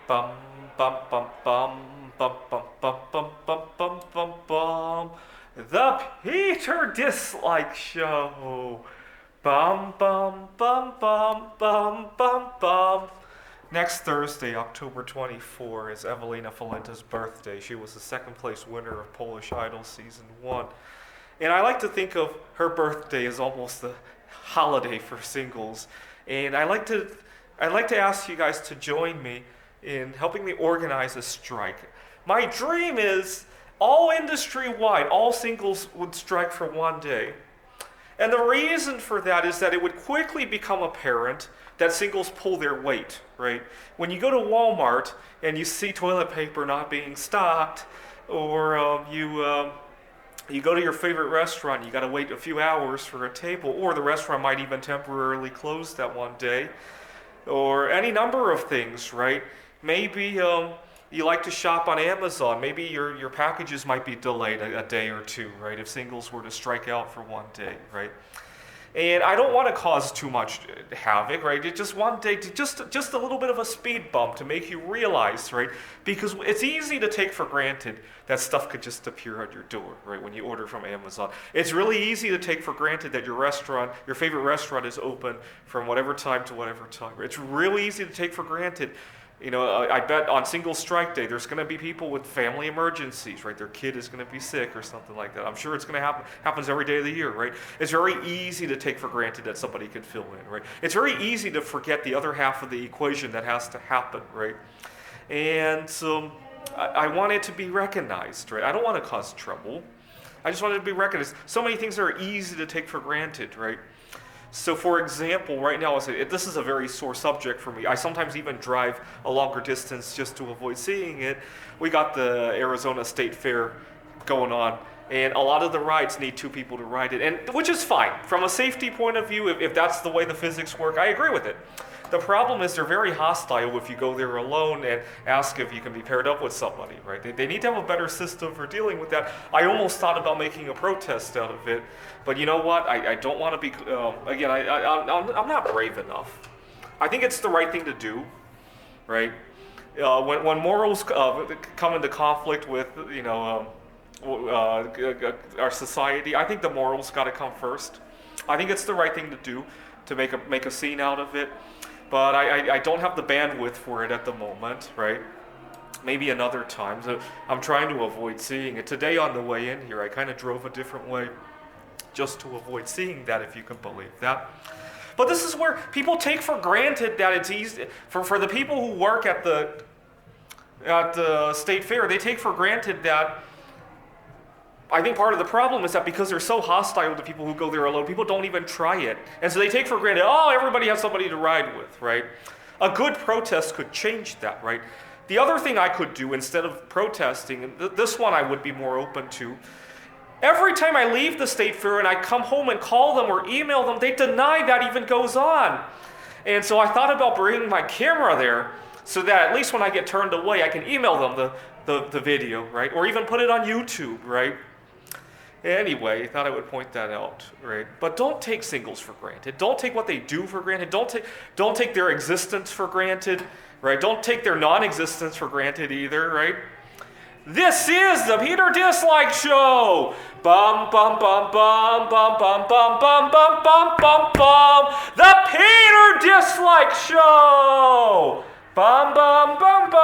Bum bum bum bum bum bum bum bum bum bum bum bum. The Peter Dislike Show. Bum bum bum bum bum bum bum. Next Thursday, October 24, is Evelina Falenta's birthday. She was the second place winner of Polish Idol Season 1. And I like to think of her birthday as almost the holiday for singles. And I'd like to ask you guys to join me in helping me organize a strike. My dream is all industry wide, all singles would strike for one day. And the reason for that is that it would quickly become apparent that singles pull their weight, right? When you go to Walmart and you see toilet paper not being stocked, or you go to your favorite restaurant, you got to wait a few hours for a table, or the restaurant might even temporarily close that one day, or any number of things, right? Maybe you like to shop on Amazon. Maybe your packages might be delayed a day or two, right? If singles were to strike out for one day, right? And I don't want to cause too much havoc, right? Just one day, just a little bit of a speed bump to make you realize, right? Because it's easy to take for granted that stuff could just appear at your door, right? When you order from Amazon, it's really easy to take for granted that your restaurant, your favorite restaurant, is open from whatever time to whatever time. It's really easy to take for granted. I bet on single strike day, there's going to be people with family emergencies, right? Their kid is going to be sick or something like that. I'm sure it's going to happen. Happens every day of the year, right? It's very easy to take for granted that somebody can fill in, right? It's very easy to forget the other half of the equation that has to happen, right? And so I want it to be recognized, right? I don't want to cause trouble. I just want it to be recognized. So many things are easy to take for granted, right? So for example, right now, this is a very sore subject for me. I sometimes even drive a longer distance just to avoid seeing it. We got the Arizona State Fair going on, and a lot of the rides need two people to ride it, and which is fine. From a safety point of view, if that's the way the physics work, I agree with it. The problem is they're very hostile if you go there alone and ask if you can be paired up with somebody, right? They need to have a better system for dealing with that. I almost thought about making a protest out of it, but you know what? I don't want to be, again, I'm not brave enough. I think it's the right thing to do, right? When morals come into conflict with, our society, I think the morals got to come first. I think it's the right thing to do to make a scene out of it. But I don't have the bandwidth for it at the moment, right? Maybe another time. So I'm trying to avoid seeing it. Today on the way in here, I kind of drove a different way just to avoid seeing that, if you can believe that. But this is where people take for granted that it's easy. For the people who work at the state fair, they take for granted that. I think part of the problem is that because they're so hostile to people who go there alone, people don't even try it. And so they take for granted, everybody has somebody to ride with, right? A good protest could change that, right? The other thing I could do instead of protesting, and this one I would be more open to, every time I leave the state fair and I come home and call them or email them, they deny that even goes on. And so I thought about bringing my camera there so that at least when I get turned away, I can email them the video, right? Or even put it on YouTube, right? Anyway, I thought I would point that out, right? But don't take singles for granted. Don't take what they do for granted. Don't take their existence for granted, right? Don't take their non-existence for granted either, right? This is the Peter Dislike Show. Bum bum bum bum bum bum bum bum bum bum bum bum. The Peter Dislike Show. Bum bum bum bum.